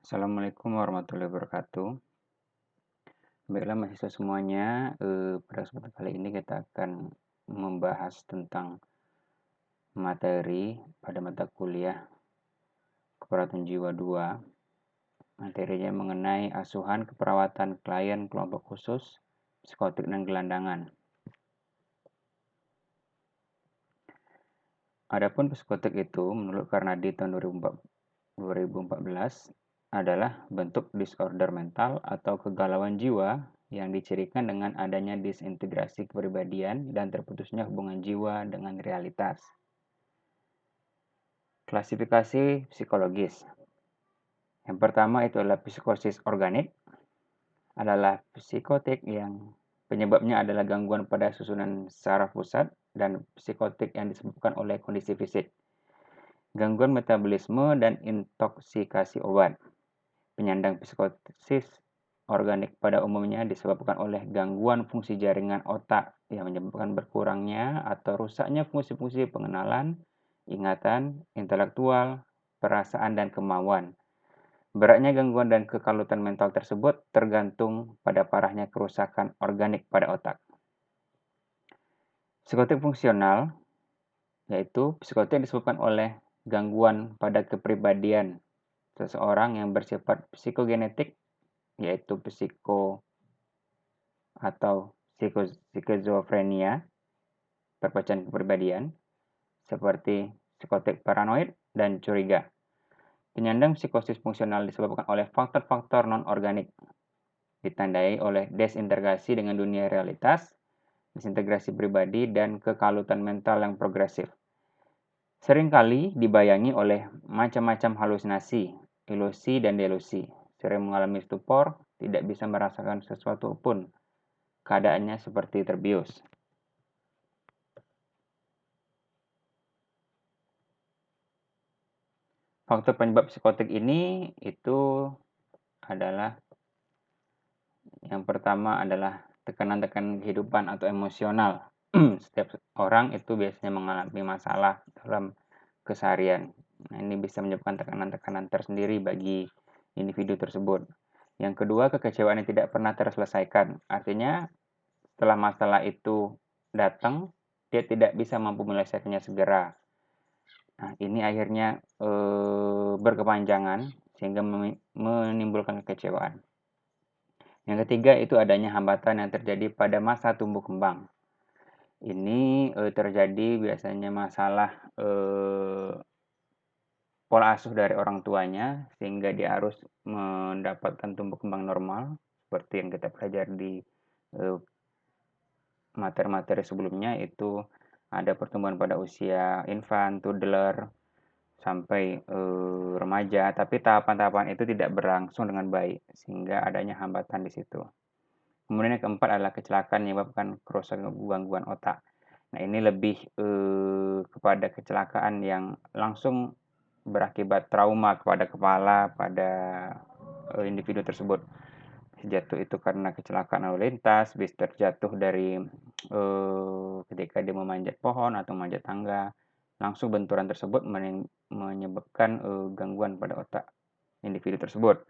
Assalamualaikum warahmatullahi wabarakatuh. Baiklah mahasiswa semuanya, pada kesempatan kali ini kita akan membahas tentang materi pada mata kuliah Keperawatan Jiwa 2. Materinya mengenai asuhan keperawatan klien kelompok khusus, psikotik dan gelandangan. Adapun psikotik itu menurut Carnady tahun 2014 adalah bentuk disorder mental atau kegalauan jiwa yang dicirikan dengan adanya disintegrasi kepribadian dan terputusnya hubungan jiwa dengan realitas. Klasifikasi psikologis. Yang pertama itu adalah psikosis organik, adalah psikotik yang penyebabnya adalah gangguan pada susunan saraf pusat dan psikotik yang disebabkan oleh kondisi fisik, gangguan metabolisme dan intoksikasi obat. Penyandang psikosis organik pada umumnya disebabkan oleh gangguan fungsi jaringan otak yang menyebabkan berkurangnya atau rusaknya fungsi-fungsi pengenalan, ingatan, intelektual, perasaan, dan kemauan. Beratnya gangguan dan kekalutan mental tersebut tergantung pada parahnya kerusakan organik pada otak. Psikotik fungsional yaitu psikotik yang disebabkan oleh gangguan pada kepribadian seseorang yang bersifat psikogenetik, yaitu psiko atau skizofrenia, perpecahan kepribadian, seperti psikotik paranoid dan curiga. Penyandang psikosis fungsional disebabkan oleh faktor-faktor non-organik, ditandai oleh desintegrasi dengan dunia realitas, disintegrasi pribadi, dan kekalutan mental yang progresif. Seringkali dibayangi oleh macam-macam halusinasi, ilusi, dan delusi. Sering mengalami stupor, tidak bisa merasakan sesuatu pun. Keadaannya seperti terbius. Faktor penyebab psikotik ini itu adalah yang pertama adalah tekanan-tekanan kehidupan atau emosional. Setiap orang itu biasanya mengalami masalah dalam keseharian. Nah, ini bisa menyebabkan tekanan-tekanan tersendiri bagi individu tersebut. Yang kedua, kekecewaan yang tidak pernah terselesaikan. Artinya, setelah masalah itu datang, dia tidak bisa mampu menyelesaikannya segera. Nah, ini akhirnya berkepanjangan sehingga menimbulkan kekecewaan. Yang ketiga itu adanya hambatan yang terjadi pada masa tumbuh kembang. Ini terjadi biasanya masalah pola asuh dari orang tuanya sehingga dia harus mendapatkan tumbuh kembang normal seperti yang kita pelajari di materi-materi sebelumnya, itu ada pertumbuhan pada usia infant, toddler, sampai remaja, tapi tahapan-tahapan itu tidak berlangsung dengan baik sehingga adanya hambatan di situ. Kemudian yang keempat adalah kecelakaan yang menyebabkan kerusakan gangguan otak. Nah, ini lebih kepada kecelakaan yang langsung berakibat trauma kepada kepala pada individu tersebut. Jatuh itu karena kecelakaan lalu lintas, bis terjatuh dari ketika dia memanjat pohon atau memanjat tangga. Langsung benturan tersebut menyebabkan gangguan pada otak individu tersebut.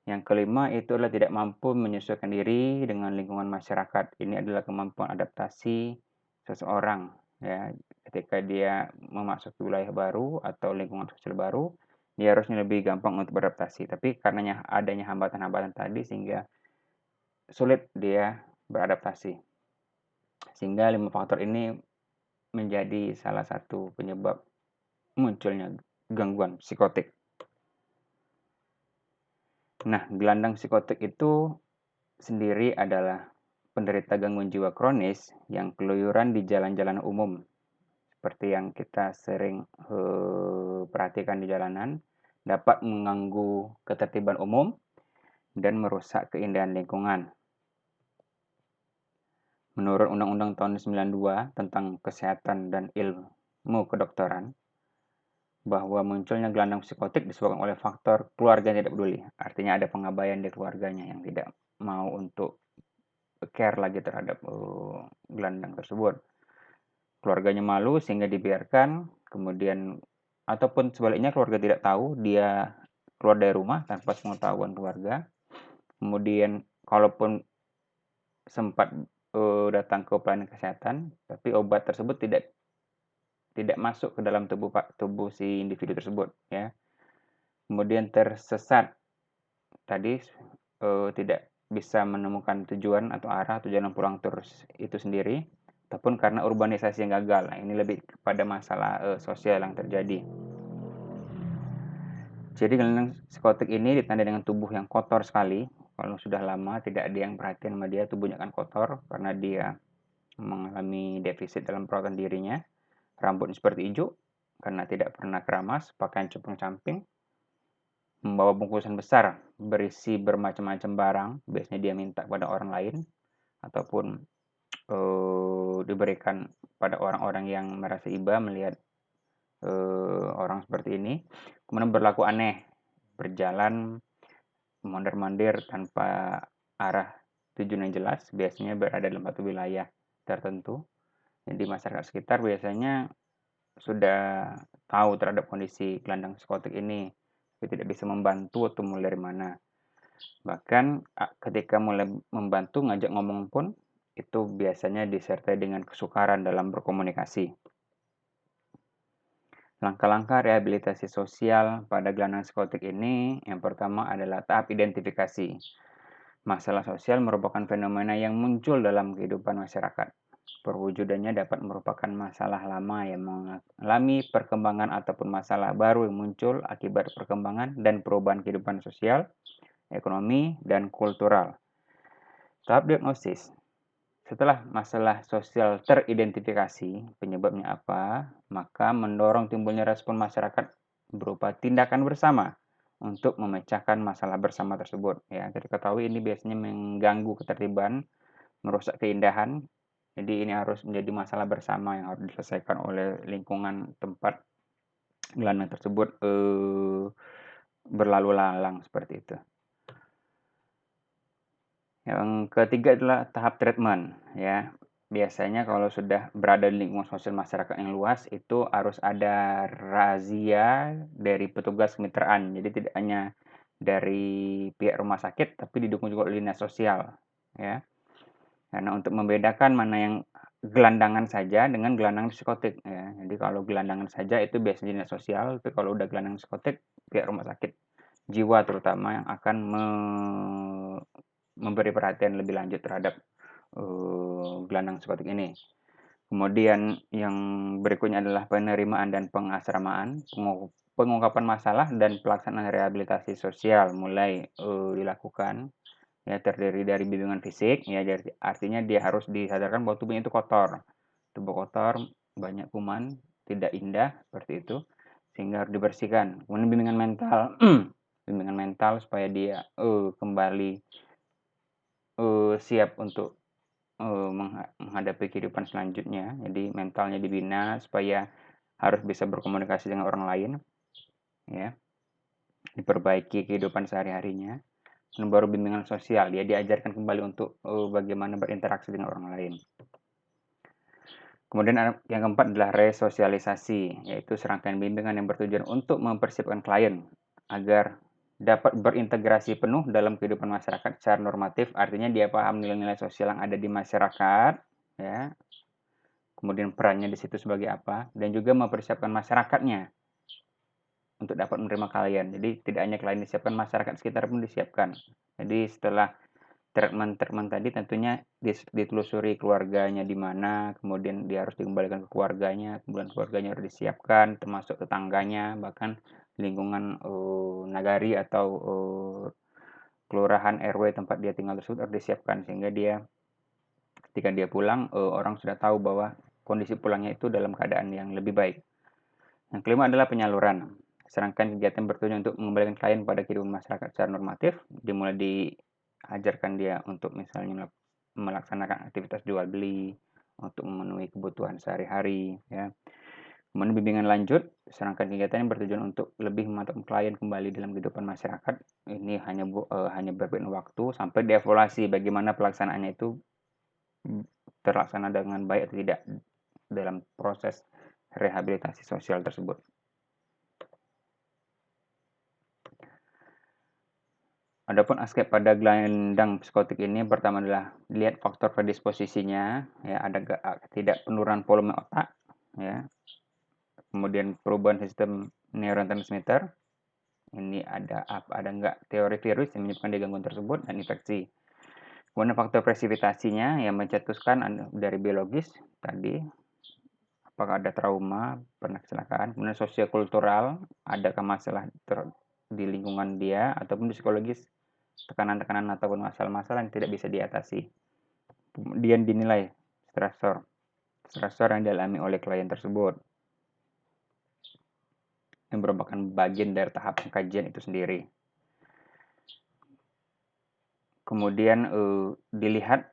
Yang kelima itu adalah tidak mampu menyesuaikan diri dengan lingkungan masyarakat. Ini adalah kemampuan adaptasi seseorang, ya. Ketika dia memasuki wilayah baru atau lingkungan sosial baru, dia harusnya lebih gampang untuk beradaptasi. Tapi karena adanya hambatan-hambatan tadi sehingga sulit dia beradaptasi. Sehingga 5 faktor ini menjadi salah satu penyebab munculnya gangguan psikotik. Nah, gelandang psikotik itu sendiri adalah penderita gangguan jiwa kronis yang keluyuran di jalan-jalan umum, seperti yang kita sering perhatikan di jalanan, dapat mengganggu ketertiban umum dan merusak keindahan lingkungan. Menurut Undang-Undang tahun 92 tentang Kesehatan dan Ilmu Kedokteran, bahwa munculnya gelandang psikotik disebabkan oleh faktor keluarga yang tidak peduli. Artinya ada pengabaian di keluarganya yang tidak mau untuk care lagi terhadap gelandang tersebut. Keluarganya malu sehingga dibiarkan, kemudian ataupun sebaliknya keluarga tidak tahu, keluar dari rumah tanpa pengetahuan keluarga. Kemudian kalaupun sempat datang ke pelayanan kesehatan, tapi obat tersebut tidak masuk ke dalam tubuh si individu tersebut, ya. Kemudian tersesat tadi, tidak bisa menemukan tujuan atau arah tujuan pulang terus itu sendiri, ataupun karena urbanisasi yang gagal. Nah, ini lebih kepada masalah sosial yang terjadi. Jadi kelainan psikotik ini ditandai dengan tubuh yang kotor sekali. Kalau sudah lama tidak ada yang perhatian sama dia, tubuhnya akan kotor karena dia mengalami defisit dalam perawatan dirinya. Rambutnya seperti hijau karena tidak pernah keramas, pakaian compang-camping, membawa bungkusan besar berisi bermacam-macam barang. Biasanya dia minta kepada orang lain ataupun diberikan pada orang-orang yang merasa iba melihat orang seperti ini. Kemudian berlaku aneh, berjalan mondar-mandir tanpa arah tujuan yang jelas, biasanya berada dalam satu wilayah tertentu. Jadi masyarakat sekitar biasanya sudah tahu terhadap kondisi gelandang psikotik ini, tapi tidak bisa membantu atau mulai dari mana. Bahkan ketika mulai membantu ngajak ngomong pun itu biasanya disertai dengan kesukaran dalam berkomunikasi. Langkah-langkah rehabilitasi sosial pada gelandang psikotik ini yang pertama adalah tahap identifikasi. Masalah sosial merupakan fenomena yang muncul dalam kehidupan masyarakat. Perwujudannya dapat merupakan masalah lama yang mengalami perkembangan ataupun masalah baru yang muncul akibat perkembangan dan perubahan kehidupan sosial, ekonomi, dan kultural. Tahap diagnosis. Setelah masalah sosial teridentifikasi, penyebabnya apa, maka mendorong timbulnya respon masyarakat berupa tindakan bersama untuk memecahkan masalah bersama tersebut. Ya, kita ketahui ini biasanya mengganggu ketertiban, merusak keindahan. Jadi ini harus menjadi masalah bersama yang harus diselesaikan oleh lingkungan tempat gelandang tersebut berlalu lalang seperti itu. Yang ketiga adalah tahap treatment, ya. Biasanya kalau sudah berada di lingkungan sosial masyarakat yang luas, itu harus ada razia dari petugas kemitraan. Jadi tidak hanya dari pihak rumah sakit, tapi didukung juga oleh dinas sosial, ya. Karena untuk membedakan mana yang gelandangan saja dengan gelandangan psikotik, ya. Jadi kalau gelandangan saja itu biasanya dinas sosial, tapi kalau udah gelandangan psikotik, pihak rumah sakit jiwa terutama yang akan memberi perhatian lebih lanjut terhadap gelandang psikotik ini. Kemudian yang berikutnya adalah penerimaan dan pengasramaan, pengungkapan masalah dan pelaksanaan rehabilitasi sosial mulai dilakukan. Ya, terdiri dari bimbingan fisik, ya, jadi artinya dia harus disadarkan bahwa tubuhnya itu kotor. Tubuh kotor, banyak kuman, tidak indah seperti itu, sehingga harus dibersihkan. Kemudian bimbingan mental, bimbingan mental supaya dia kembali siap untuk menghadapi kehidupan selanjutnya. Jadi mentalnya dibina supaya harus bisa berkomunikasi dengan orang lain, ya, diperbaiki kehidupan sehari-harinya. Dan baru bimbingan sosial, dia diajarkan kembali untuk bagaimana berinteraksi dengan orang lain. Kemudian yang keempat adalah resosialisasi, yaitu serangkaian bimbingan yang bertujuan untuk mempersiapkan klien agar dapat berintegrasi penuh dalam kehidupan masyarakat secara normatif, artinya dia paham nilai-nilai sosial yang ada di masyarakat, ya. Kemudian perannya di situ sebagai apa, dan juga mempersiapkan masyarakatnya untuk dapat menerima klien. Jadi tidak hanya klien disiapkan, masyarakat sekitar pun disiapkan. Jadi setelah treatment tadi tentunya ditelusuri keluarganya di mana, kemudian dia harus dikembalikan ke keluarganya, kemudian keluarganya harus disiapkan, termasuk tetangganya, bahkan lingkungan nagari atau kelurahan RW tempat dia tinggal tersebut harus disiapkan sehingga dia ketika dia pulang orang sudah tahu bahwa kondisi pulangnya itu dalam keadaan yang lebih baik. Yang kelima adalah penyaluran. Serangkaian kegiatan bertujuan untuk mengembalikan klien pada kehidupan masyarakat secara normatif, dimulai diajarkan dia untuk misalnya melaksanakan aktivitas jual beli, untuk memenuhi kebutuhan sehari-hari, ya. Kemudian bimbingan lanjut, serangkaian kegiatan yang bertujuan untuk lebih memantapkan klien kembali dalam kehidupan masyarakat. Ini hanya berbeda waktu sampai dievaluasi bagaimana pelaksanaannya itu terlaksana dengan baik atau tidak dalam proses rehabilitasi sosial tersebut. Adapun aspek pada gelandang psikotik ini pertama adalah lihat faktor predisposisinya, ya ada tidak penurunan volume otak, ya. Kemudian perubahan sistem neurotransmitter. Ini ada enggak teori virus yang menyebabkan dia gangguan tersebut dan infeksi. Kemudian faktor presipitasinya yang mencetuskan dari biologis tadi, apakah ada trauma, pernah kecelakaan. Kemudian sosiokultural, adakah masalah di lingkungan dia ataupun di psikologis, tekanan-tekanan ataupun masalah-masalah yang tidak bisa diatasi. Kemudian dinilai stresor yang dialami oleh klien tersebut, yang merupakan bagian dari tahap pengkajian itu sendiri. Kemudian dilihat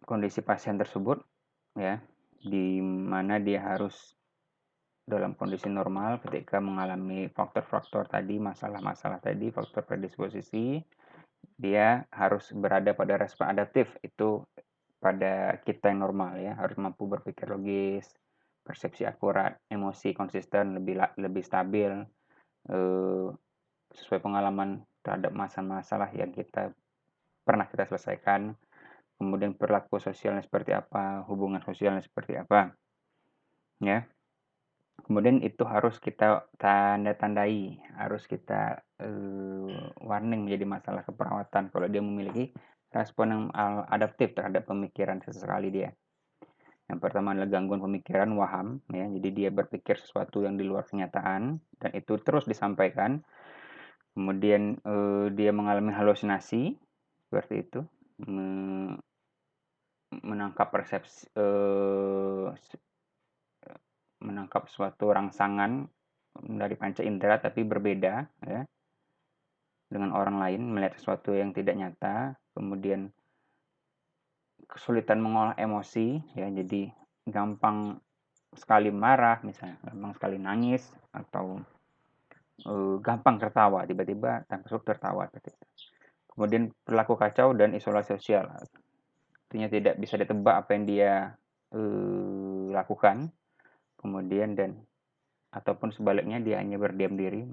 kondisi pasien tersebut, ya, di mana dia harus dalam kondisi normal ketika mengalami faktor-faktor tadi, masalah-masalah tadi, faktor predisposisi, dia harus berada pada respon adaptif. Itu pada kita yang normal, ya, harus mampu berpikir logis, persepsi akurat, emosi konsisten, lebih stabil, sesuai pengalaman terhadap masalah-masalah yang pernah kita selesaikan. Kemudian perilaku sosialnya seperti apa, hubungan sosialnya seperti apa, ya. Kemudian itu harus kita tanda-tandai, harus kita warning menjadi masalah keperawatan kalau dia memiliki respon yang adaptif terhadap pemikiran sesekali dia. Yang pertama adalah gangguan pemikiran, waham, ya. Jadi dia berpikir sesuatu yang di luar kenyataan dan itu terus disampaikan. Kemudian dia mengalami halusinasi seperti itu, menangkap persepsi, menangkap suatu rangsangan dari panca indera tapi berbeda, ya, dengan orang lain, melihat sesuatu yang tidak nyata. Kemudian kesulitan mengolah emosi, ya, jadi gampang sekali marah misalnya, gampang sekali nangis, atau gampang tertawa, tiba-tiba tanpa sebab tertawa seperti itu. Kemudian perilaku kacau dan isolasi sosial, artinya tidak bisa ditebak apa yang dia lakukan. Kemudian ataupun sebaliknya dia hanya berdiam diri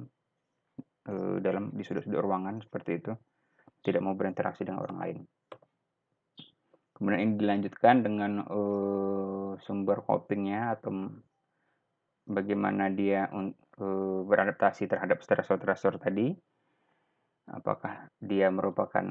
di sudut-sudut ruangan seperti itu, tidak mau berinteraksi dengan orang lain. Kemudian ini dilanjutkan dengan sumber copingnya atau bagaimana dia beradaptasi terhadap stresor-stresor tadi. Apakah dia merupakan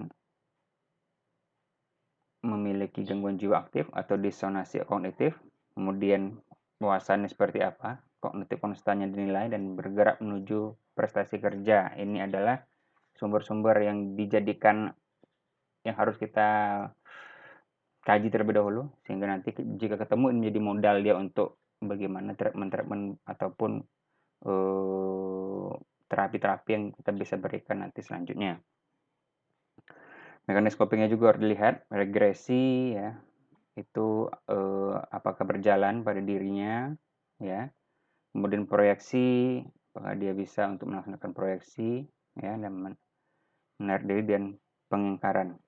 memiliki gangguan jiwa aktif atau disonansi kognitif. Kemudian puasannya seperti apa, kognitif konstannya dinilai dan bergerak menuju prestasi kerja. Ini adalah sumber-sumber yang dijadikan, yang harus kita kaji terlebih dahulu, sehingga nanti jika ketemu ini menjadi modal dia untuk bagaimana treatment ataupun terapi-terapi yang kita bisa berikan nanti selanjutnya. Mekanisme copingnya juga harus dilihat, regresi, ya, itu apakah berjalan pada dirinya, ya. Kemudian proyeksi, apakah dia bisa untuk melaksanakan proyeksi, ya, dan menarik diri, dan pengingkaran.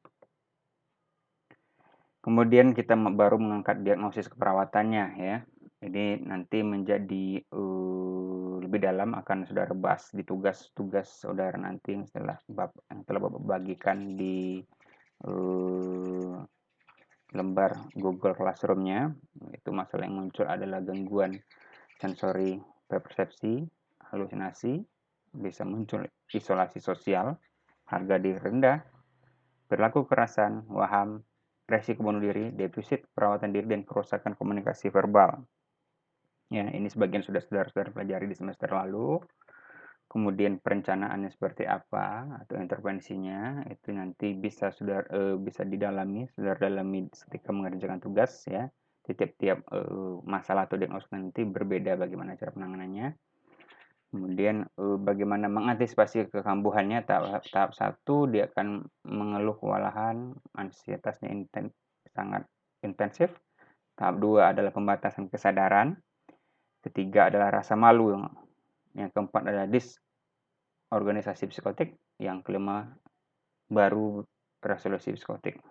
Kemudian kita baru mengangkat diagnosis keperawatannya, ya. Ini nanti menjadi lebih dalam akan saudara bahas di tugas-tugas saudara nanti setelah yang telah Bapak bagikan di lembar Google Classroom-nya. Itu masalah yang muncul adalah gangguan sensori persepsi, halusinasi, bisa muncul isolasi sosial, harga diri rendah, perilaku kekerasan, waham, resiko bunuh diri, defisit perawatan diri, dan kerusakan komunikasi verbal. Ya, ini sebagian sudah saudara-saudara pelajari di semester lalu. Kemudian perencanaannya seperti apa atau intervensinya itu nanti bisa didalami, saudara dalami ketika mengerjakan tugas, ya. Tiap-tiap masalah atau diagnosis nanti berbeda bagaimana cara penanganannya. Kemudian bagaimana mengantisipasi kekambuhannya. Tahap 1 dia akan mengeluh kewalahan, ansietasnya sangat intensif. Tahap 2 adalah pembatasan kesadaran. Ketiga adalah rasa malu. Yang keempat adalah disorganisasi psikotik. Yang kelima baru resolusi psikotik.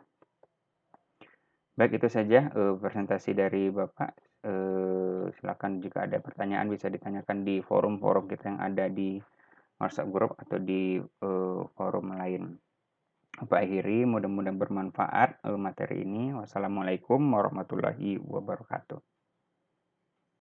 Baik, itu saja presentasi dari Bapak. Silakan jika ada pertanyaan bisa ditanyakan di forum-forum kita yang ada di WhatsApp group atau di forum lain. Aku akhiri, mudah-mudahan bermanfaat, materi ini. Wassalamualaikum warahmatullahi wabarakatuh.